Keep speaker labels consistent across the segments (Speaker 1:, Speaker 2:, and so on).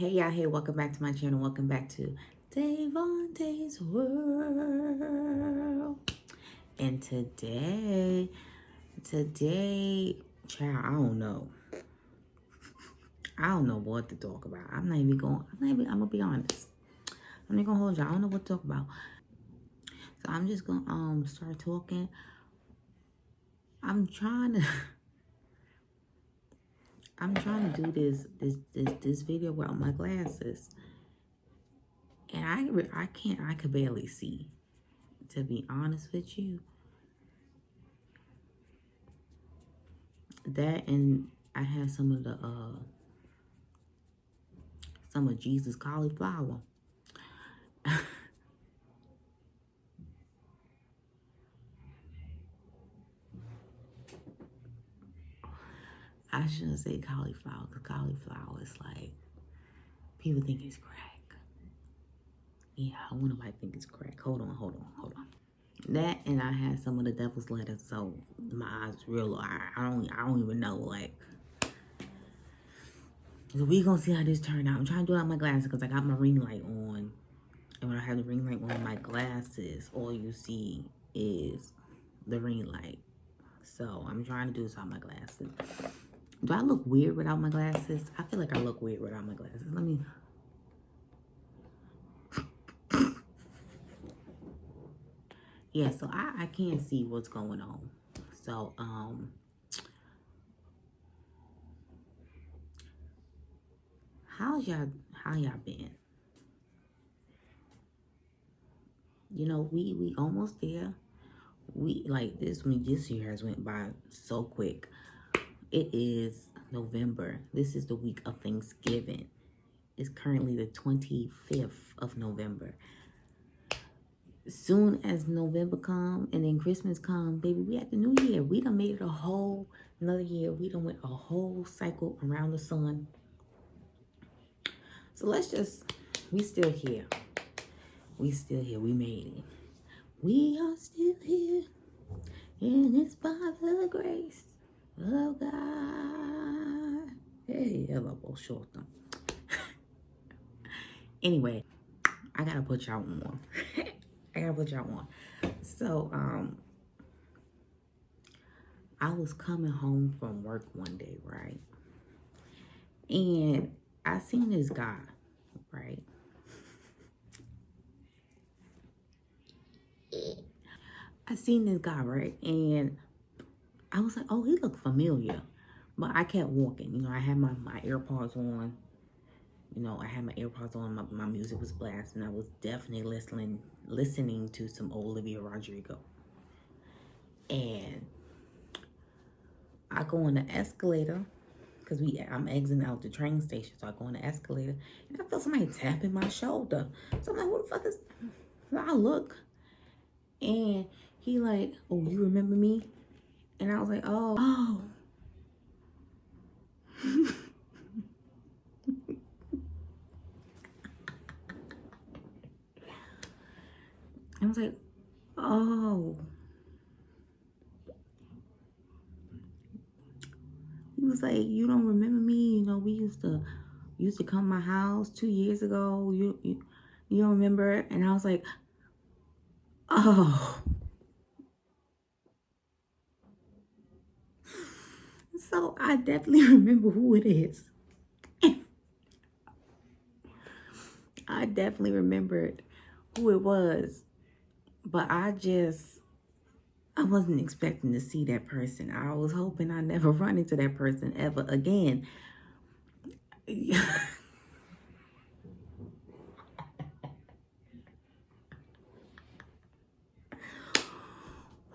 Speaker 1: Hey y'all, hey, welcome back to my channel. Welcome back to Davontae's World. And today, child, I don't know. I don't know what to talk about. I'm gonna be honest. I'm not gonna hold y'all. I don't know what to talk about. So I'm just gonna start talking. I'm trying to do this video without my glasses. And I could barely see, to be honest with you. That, and I had some of Jesus cauliflower. I shouldn't say cauliflower, because cauliflower is like, people think it's crack. Yeah, I wonder why I think it's crack. Hold on. That, and I had some of the devil's lettuce, so my eyes real. I don't even know, like. So we gonna see how this turned out. I'm trying to do it on my glasses because I got my ring light on, and when I have the ring light on my glasses, all you see is the ring light. So I'm trying to do this on my glasses. Do I look weird without my glasses? I feel like I look weird without my glasses. Let me. Yeah, so I can't see what's going on. So, how y'all been? You know, we almost there. This year has went by so quick. It is November. This is the week of Thanksgiving. It's currently the 25th of November. Soon as November come and then Christmas come, baby, we at the new year. We done made it another year. We done went a whole cycle around the sun. So we still here. We still here. We made it. We are still here. And it's by the grace of God. Hey, hello, short. Anyway, I gotta put y'all on. So, I was coming home from work one day, right? And I seen this guy, right? And I was like, oh, he looked familiar. But I kept walking. You know, I had my AirPods on. My music was blasting. I was definitely listening to some Olivia Rodrigo. And I go on the escalator, because I'm exiting out the train station. So I go on the escalator, and I feel somebody tapping my shoulder. So I'm like, what the fuck is... So I look, and he like, oh, you remember me? And I was like, oh. I was like, oh. He was like, you don't remember me? You know, we used to come to my house 2 years ago. You don't remember? And I was like, oh. So I definitely remember who it is. I definitely remembered who it was. But I wasn't expecting to see that person. I was hoping I never run into that person ever again.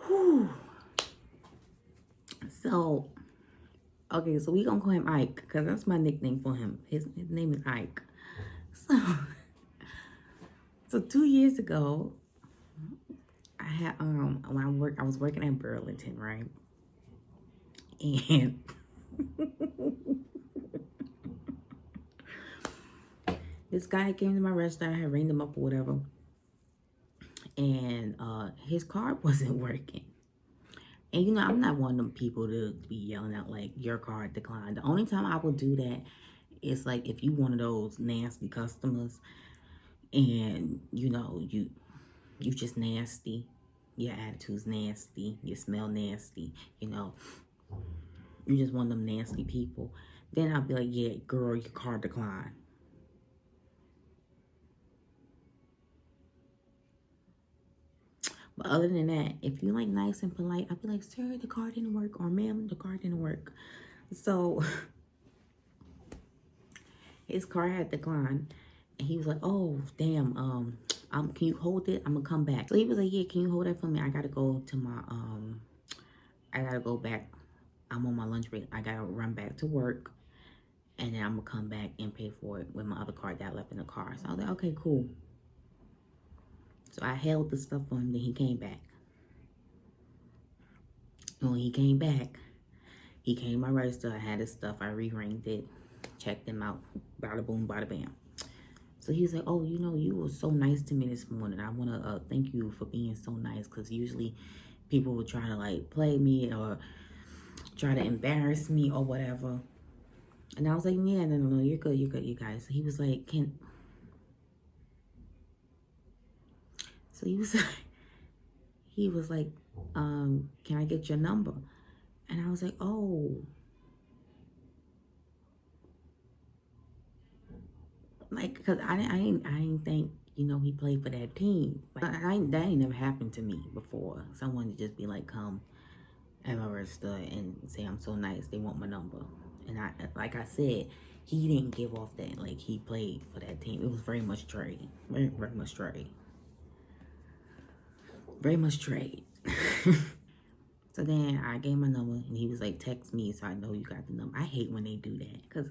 Speaker 1: Whew. So, okay, so we gonna call him Ike, because that's my nickname for him. His name is Ike. So 2 years ago, I had when I was working at Burlington, right? And this guy came to my restaurant. I had ringed him up or whatever, and his card wasn't working. And you know, I'm not one of them people to be yelling out like, your card declined. The only time I will do that It's like if you one of those nasty customers and you just nasty, your attitude's nasty, you smell nasty, you know, you just one of them nasty people, then I'll be like, yeah, girl, your card declined. But other than that, if you like nice and polite, I'll be like, sir, the card didn't work, or ma'am, the card didn't work. So his card had declined, and he was like, oh damn, can you hold it? I'm gonna come back. So he was like, yeah, can you hold that for me? I gotta go to my I gotta go back. I'm on my lunch break. I gotta run back to work, and then I'm gonna come back and pay for it with my other card that I left in the car. So I was like, okay, cool. So I held the stuff for him. Then he came back. And when he came back, he came to my register. I had his stuff. I re-ringed it, checked him out. Bada boom, bada bam. So he was like, oh, you were so nice to me this morning. I want to thank you for being so nice, because usually people would try to like play me or try to embarrass me or whatever. And I was like, yeah, no, you're good, you guys. So he was like, he was like, can I get your number? And I was like, oh. Like, because I didn't think, he played for that team. Like, that ain't never happened to me before. Someone to just be like, come at my register and say I'm so nice, they want my number. And like I said, he didn't give off that like he played for that team. It was very much trade. Very, very much trade. Very much trade. So then I gave my number, and he was like, text me so I know you got the number. I hate when they do that, because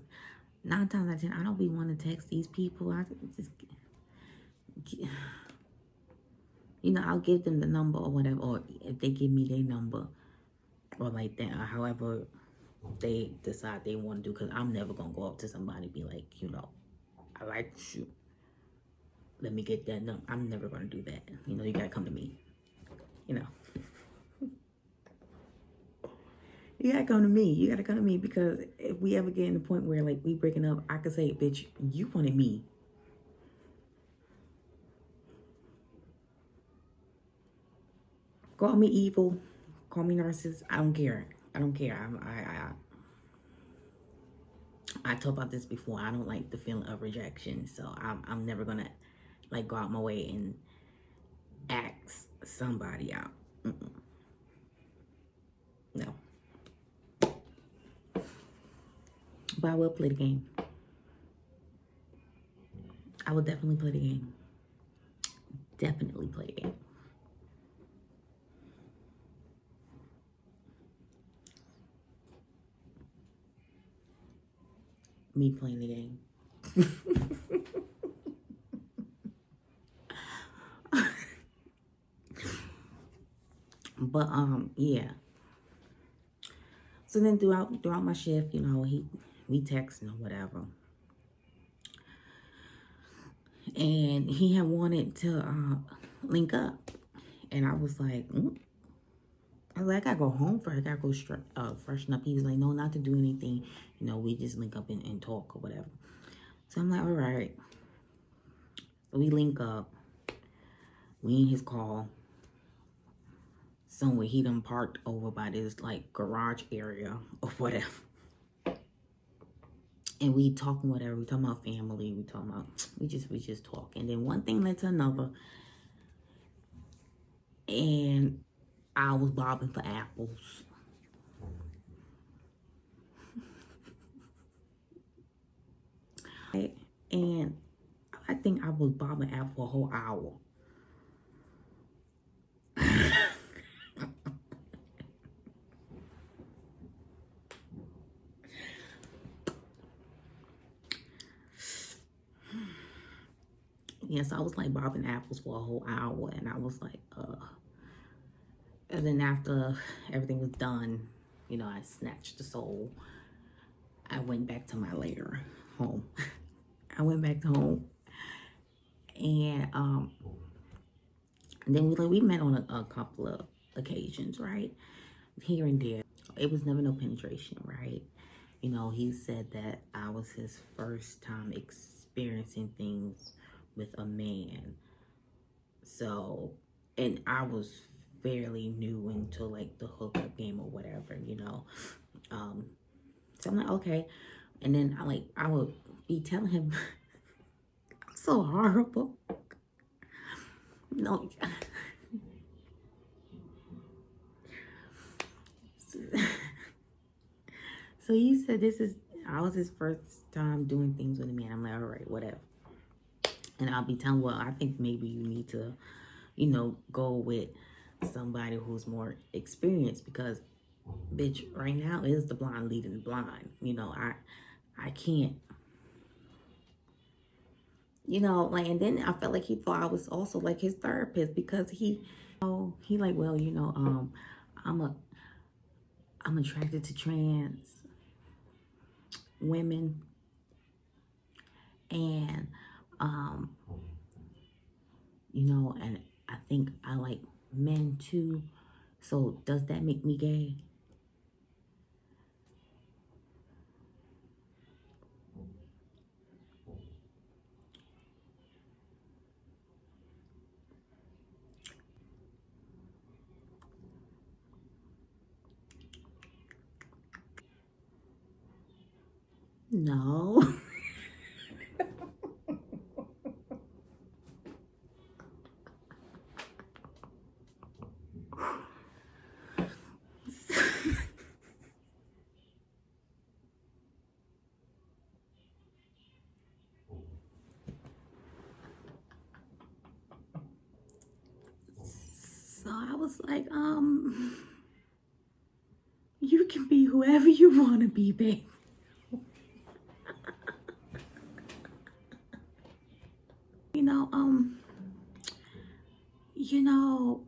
Speaker 1: 9 times out of 10, I don't be wanting to text these people. I just, I'll give them the number or whatever, or if they give me their number, or like that, or however they decide they want to do, because I'm never going to go up to somebody and be like, I like you. Let me get that number. I'm never going to do that. You got to come to me. You got to come to me. You got to come to me, because if we ever get in the point where, like, we breaking up, I could say, bitch, you wanted me. Call me evil. Call me narcissist. I don't care. I don't care. I talked about this before. I don't like the feeling of rejection. So I'm never going to, like, go out my way and ask somebody out. No. But I will play the game. I will definitely play the game. Definitely play the game. Me playing the game. But yeah. So then throughout my shift, we texting or whatever. And he had wanted to link up. And I was like, I gotta go home first. I gotta go freshen up. He was like, no, not to do anything. We just link up and talk or whatever. So I'm like, all right. So we link up. We in his car. Somewhere he done parked over by this like garage area or whatever. And we talking whatever. We talking about family. We just talk. And then one thing led to another. And I was bobbing for apples. And I think I was bobbing apples for a whole hour. Yes, I was like bobbing apples for a whole hour, and I was like, And then after everything was done, I snatched the soul. I went back to my lair home. I went back to home, and then we met on a couple of occasions, right, here and there. It was never no penetration, right? You know, he said that I was his first time experiencing things with a man. So, and I was fairly new into like the hookup game or whatever, you know. Um, so I'm like, okay. And then I would be telling him, I'm so horrible. No. So he said I was his first time doing things with a man. I'm like, all right, whatever. And I'll be telling, well, I think maybe you need to, you know, go with somebody who's more experienced because, bitch, right now is the blind leading the blind. You know, I can't, you know, like, and then I felt like he thought I was also like his therapist because he like, well, you know, I'm a, I'm attracted to trans women and, um, you know, and I think I like men too. So does that make me gay? No. So I was like, you can be whoever you want to be, babe. You know, you know,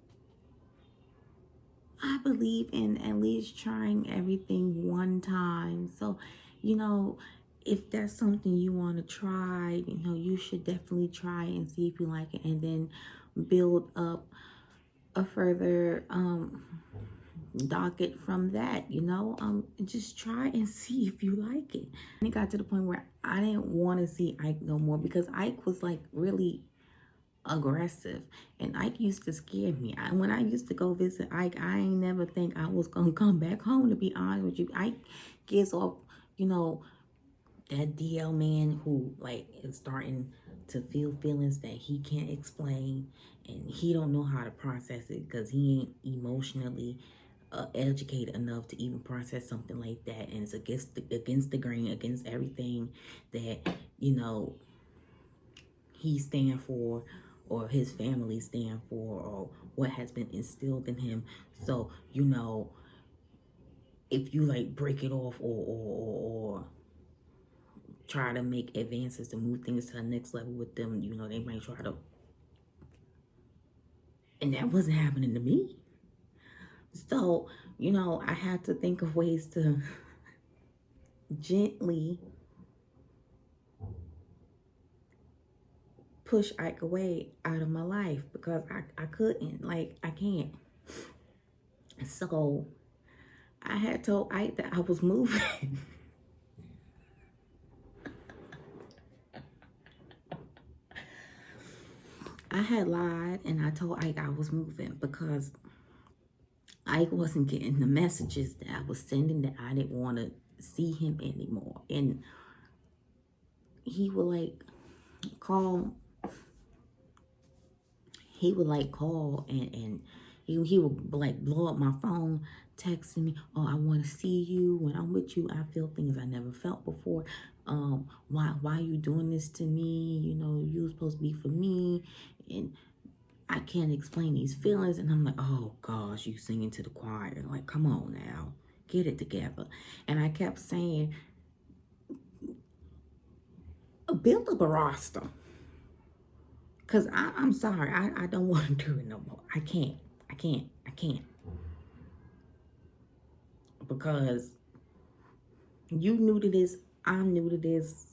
Speaker 1: I believe in at least trying everything one time. So, you know, if there's something you want to try, you know, you should definitely try and see if you like it and then build up a further docket from that, you know. Just try and see if you like it. And it got to the point where I didn't want to see Ike no more because Ike was like really aggressive and Ike used to scare me. When I used to go visit Ike, I ain't never think I was gonna come back home, to be honest with you. Ike gives off, you know, that DL man who like is starting to feel feelings that he can't explain and he don't know how to process it because he ain't emotionally educated enough to even process something like that, and it's against the grain, against everything that, you know, he stand for or his family stand for or what has been instilled in him. So, you know, if you like break it off or try to make advances to move things to the next level with them, you know, they might try to, and that wasn't happening to me. So, you know, I had to think of ways to gently push Ike away out of my life because I couldn't, like, I can't. So I had told Ike that I was moving. I had lied and I told Ike I was moving because Ike wasn't getting the messages that I was sending, that I didn't want to see him anymore. And he would like call, and he would like blow up my phone, texting me, oh, I want to see you. When I'm with you, I feel things I never felt before. Why are you doing this to me? You know, you were supposed to be for me. And I can't explain these feelings. And I'm like, oh gosh, you singing to the choir. Like, come on now, get it together. And I kept saying, build up a roster. Because I'm sorry, I don't want to do it no more. I can't. Because you new to this, I'm new to this.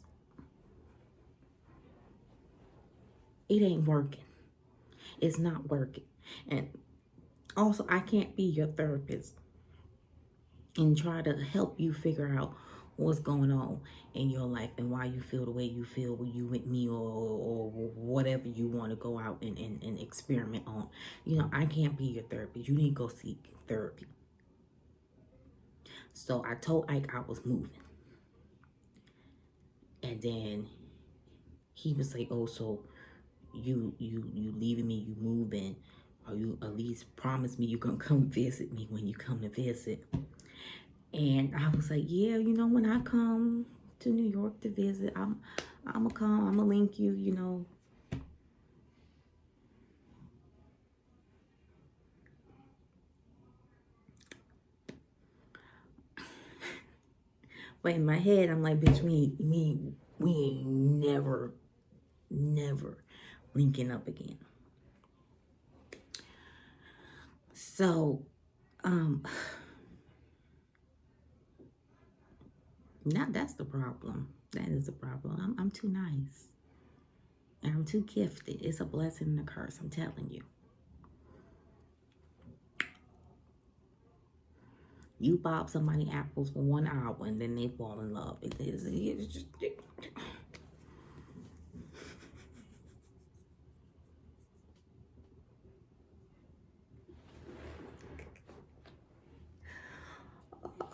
Speaker 1: It ain't working. It's not working. And also, I can't be your therapist and try to help you figure out what's going on in your life and why you feel the way you feel when you with me, or whatever you want to go out and experiment on. You know, I can't be your therapist. You need to go seek therapy. So I told Ike I was moving. And then he was like, oh, so you leaving me, you moving, or you at least promise me you gonna come visit me when you come to visit. And I was like, yeah, you know, when I come to New York to visit, I'm gonna come, I'm gonna link you, you know. But in my head, I'm like, bitch, we ain't never linking up again. So, now that's the problem. That is the problem. I'm too nice. And I'm too gifted. It's a blessing and a curse, I'm telling you. You bob somebody apples for 1 hour and then they fall in love. It's just...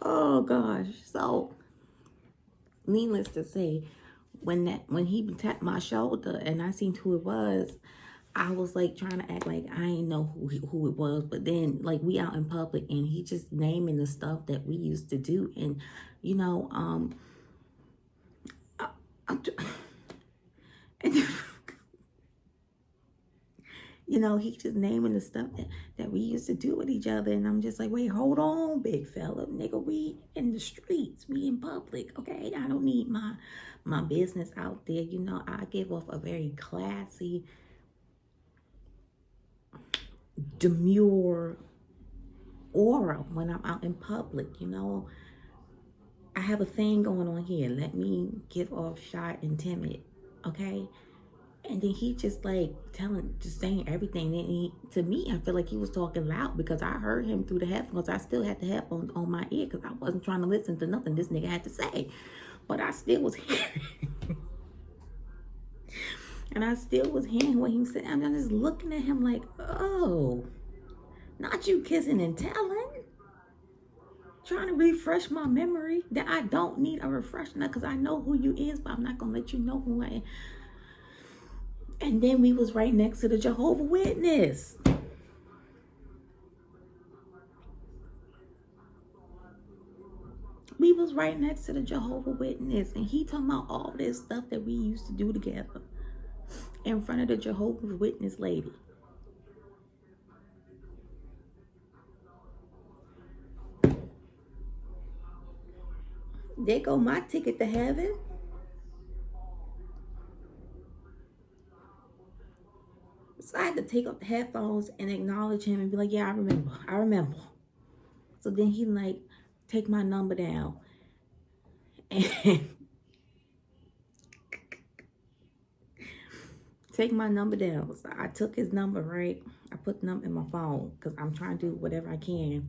Speaker 1: Oh gosh. So needless to say, when he tapped my shoulder and I seen who it was, I was like trying to act like I ain't know who it was. But then, like, we out in public and he just naming the stuff that we used to do. And, you know, and, you know, he just naming the stuff that we used to do with each other. And I'm just like, wait, hold on, big fella. Nigga, we in the streets. We in public, okay? I don't need my business out there. You know, I give off a very classy, demure aura when I'm out in public, you know. I have a thing going on here. Let me get off shy and timid, okay? And then he just like just saying everything. And to me, I feel like he was talking loud because I heard him through the headphones. I still had the headphones on my ear because I wasn't trying to listen to nothing this nigga had to say. But I still was hearing. And I still was hearing what he was saying. I'm just looking at him like, oh, not you kissing and telling. Trying to refresh my memory that I don't need a refresher because I know who you is, but I'm not going to let you know who I am. And then we was right next to the Jehovah Witness. We was right next to the Jehovah Witness. And he talking about all this stuff that we used to do together in front of the Jehovah Witness lady. There go my ticket to heaven. So I had to take off the headphones and acknowledge him and be like, yeah, I remember. So then he like, take my number down. And take my number down. So I took his number, right? I put the number in my phone because I'm trying to do whatever I can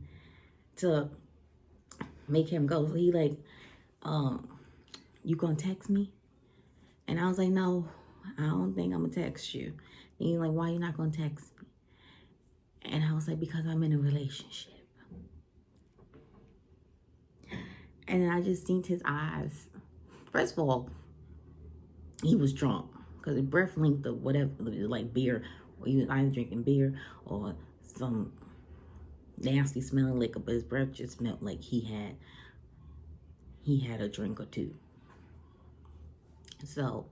Speaker 1: to make him go. So he like, you gonna text me? And I was like, no, I don't think I'm gonna text you. And he's like, why you not gonna text me? And I was like, because I'm in a relationship. And I just seen his eyes. First of all, he was drunk because his breath linked to whatever, like beer, or he was either drinking beer or some nasty smelling liquor, but his breath just smelled like he had a drink or two. So,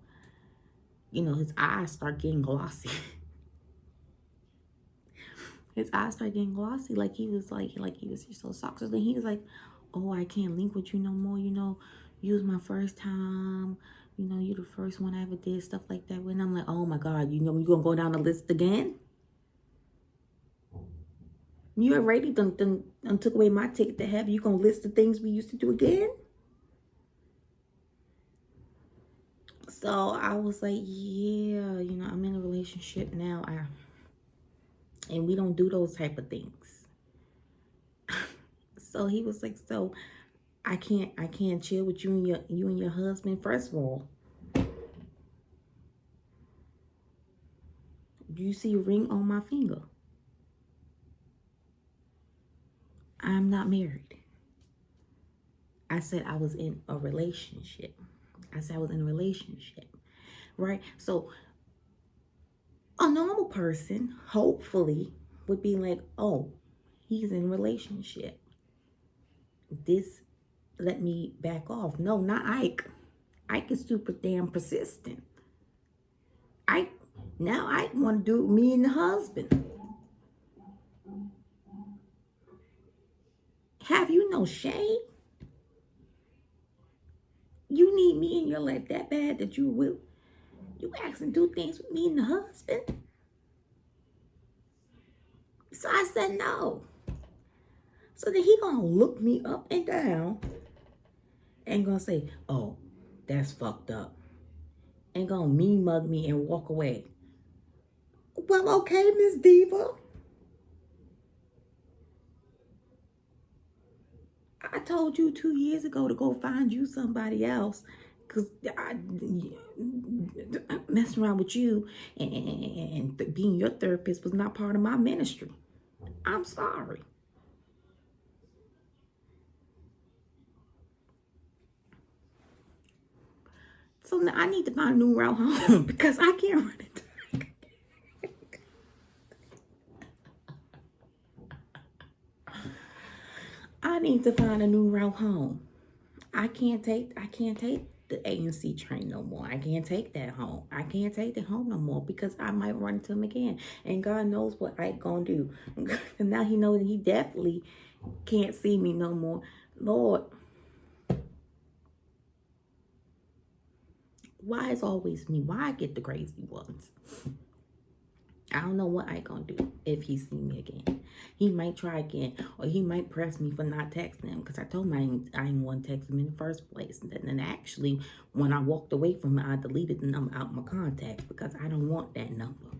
Speaker 1: you know, his eyes start getting glossy. His eyes started getting glossy, like he was just so soft. So then he was like, oh, I can't link with you no more. You know, you was my first time. You know, you the first one I ever did stuff like that with. And I'm like, oh my God, you know, you gonna go down the list again? You already done took away my ticket to heaven. You gonna list the things we used to do again? So I was like, yeah, you know, I'm in a relationship now. And we don't do those type of things. So he was like, so I can't chill with you and your husband. First of all, do you see a ring on my finger? I'm not married. I said I was in a relationship. I said I was in a relationship, right? So a normal person, hopefully, would be like, oh, he's in a relationship. This let me back off. No, not Ike. Ike is super damn persistent. Ike want to do me and the husband. Have you no shame? You need me in your life that bad that you ask and do things with me and the husband? So I said no. So then he gonna look me up and down and gonna say, oh, that's fucked up. And gonna mean mug me and walk away. Well, okay, Miss Diva. I told you 2 years ago to go find you somebody else. Because I messing around with you and being your therapist was not part of my ministry. I'm sorry. So now I need to find a new route home because I can't run it. I need to find a new route home. I can't take the ANC train no more. I can't take that home. I can't take it home no more because I might run into him again. And God knows what I gonna do. And now he knows that he definitely can't see me no more. Lord, why is always me? Why I get the crazy ones? I don't know what I gonna do if he see me again. He might try again, or he might press me for not texting him because I told him I didn't want to text him in the first place. And then actually, when I walked away from it, I deleted the number out of my contacts because I don't want that number.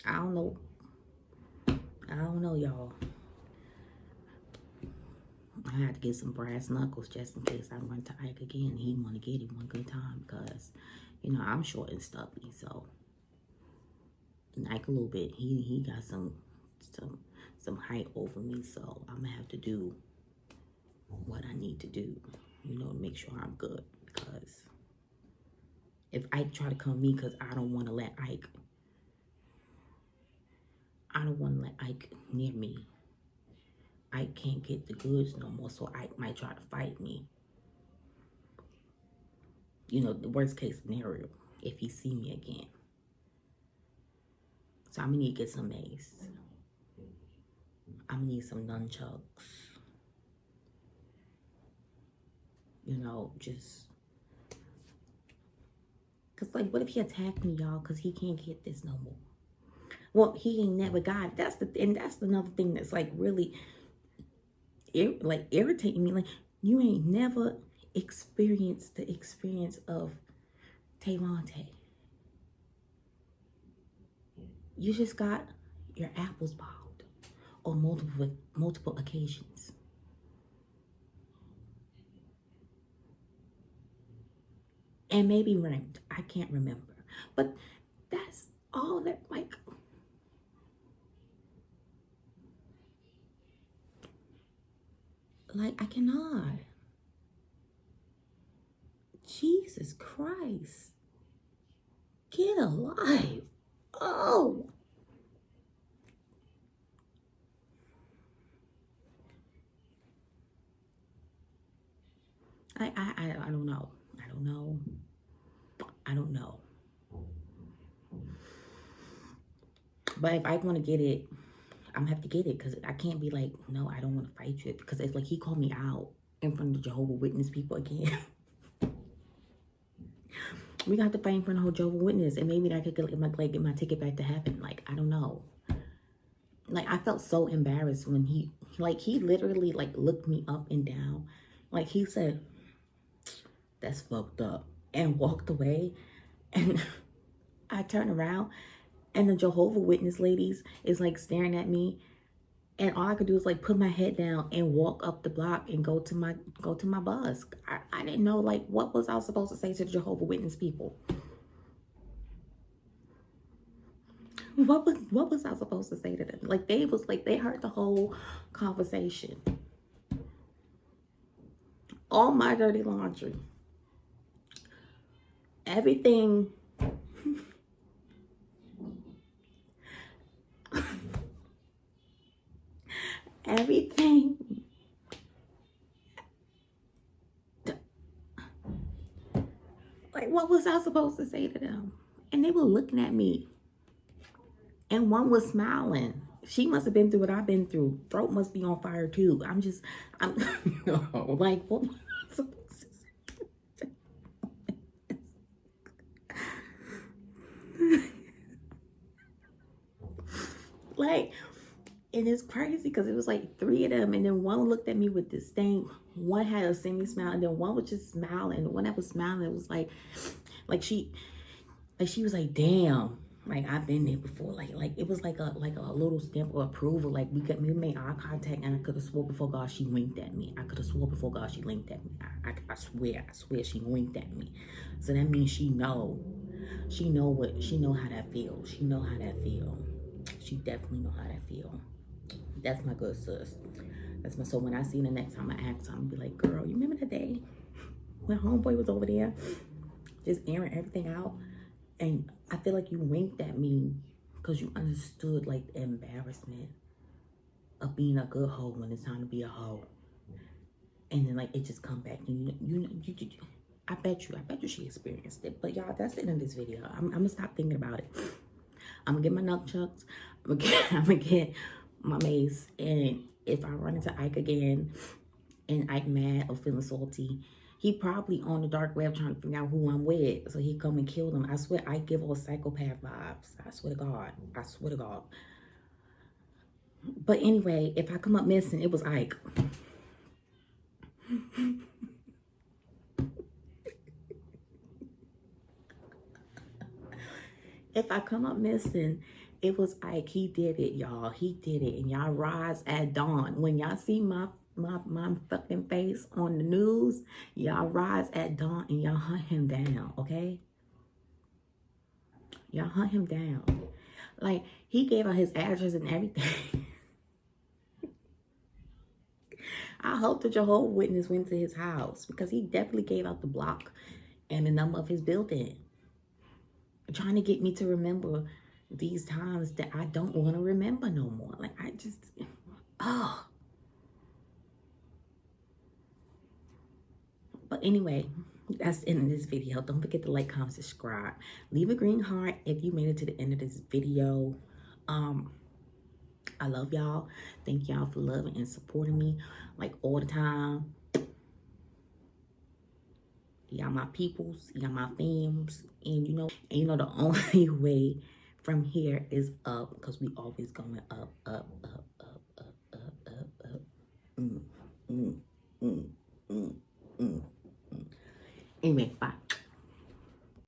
Speaker 1: I don't know. I don't know, y'all. I had to get some brass knuckles just in case I run to Ike again. He want to get it one good time because, you know, I'm short and stubby. So, and Ike a little bit. He got some height over me. So I'm gonna have to do what I need to do, you know, to make sure I'm good. Because if Ike try to come to me, because I don't want to let Ike near me. I can't get the goods no more, so Ike might try to fight me. You know, the worst case scenario, if he see me again. So I'm gonna need to get some mace. I'm gonna need some nunchucks. You know, just cause like, what if he attacked me, y'all? Cause he can't get this no more. Well, he ain't never got it. That's another thing that's like really irritating me. Like, you ain't never experienced the experience of Tavante. You just got your apples boiled on multiple occasions. And maybe ranked. I can't remember. But that's all that, like, I cannot. Jesus Christ. Get alive. Oh. I don't know. I don't know. I don't know. But if I want to get it, I'm gonna have to get it because I can't be like, no, I don't want to fight you because it's like he called me out in front of the Jehovah's Witness people again. We got to fight in front of Jehovah's Witness, and maybe I could get my ticket back to heaven. Like, I don't know. Like, I felt so embarrassed when he literally looked me up and down. Like, he said, that's fucked up, and walked away. And I turn around and the Jehovah Witness ladies is like staring at me. And all I could do is like put my head down and walk up the block and go to my bus. I didn't know like what was I supposed to say to the Jehovah Witness people. What was I supposed to say to them? Like they heard the whole conversation. All my dirty laundry. Everything. Everything. Like what was I supposed to say to them? And they were looking at me. And one was smiling. She must have been through what I've been through. Throat must be on fire too. I'm like, what was I supposed to say? Like, and it's crazy because it was like 3 of them, and then one looked at me with disdain. One had a semi smile, and then one was just smiling. And the one that was smiling, it was like she was like, damn. Like I've been there before. Like it was like a little stamp of approval. Like we made eye contact, and I could have swore before God she winked at me. I could have swore before God she winked at me. I swear she winked at me. So that means she know how that feels. She know how that feel. She definitely know how that feel. That's my good sis. That's my. So when I see her the next time I ask her, I'm gonna be like, girl, you remember that day when homeboy was over there just airing everything out? And I feel like you winked at me because you understood like the embarrassment of being a good hoe when it's time to be a hoe. And then like it just come back and you I bet you she experienced it. But y'all, that's the end of this video. I'm gonna stop thinking about it. I'm gonna get my nunchucks. I'm gonna get my mace. And if I run into Ike again and Ike mad or feeling salty, he probably on the dark web trying to figure out who I'm with. So he come and kill them. I swear I give all psychopath vibes. I swear to God. I swear to God. But anyway, if I come up missing, it was Ike. If I come up missing, it was Ike. He did it, y'all. He did it. And y'all rise at dawn. When y'all see my fucking face on the news, y'all rise at dawn and y'all hunt him down, okay? Y'all hunt him down. Like, he gave out his address and everything. I hope the Jehovah's Witness went to his house because he definitely gave out the block and the number of his building. Trying to get me to remember these times that I don't want to remember no more. Like, I just, oh. But anyway, that's the end of this video. Don't forget to like, comment, subscribe. Leave a green heart if you made it to the end of this video. I love y'all. Thank y'all for loving and supporting me like all the time. Y'all my peoples, y'all my fams. And you know the only way from here is up, because we always going up, up, up, up, up, up, up, up.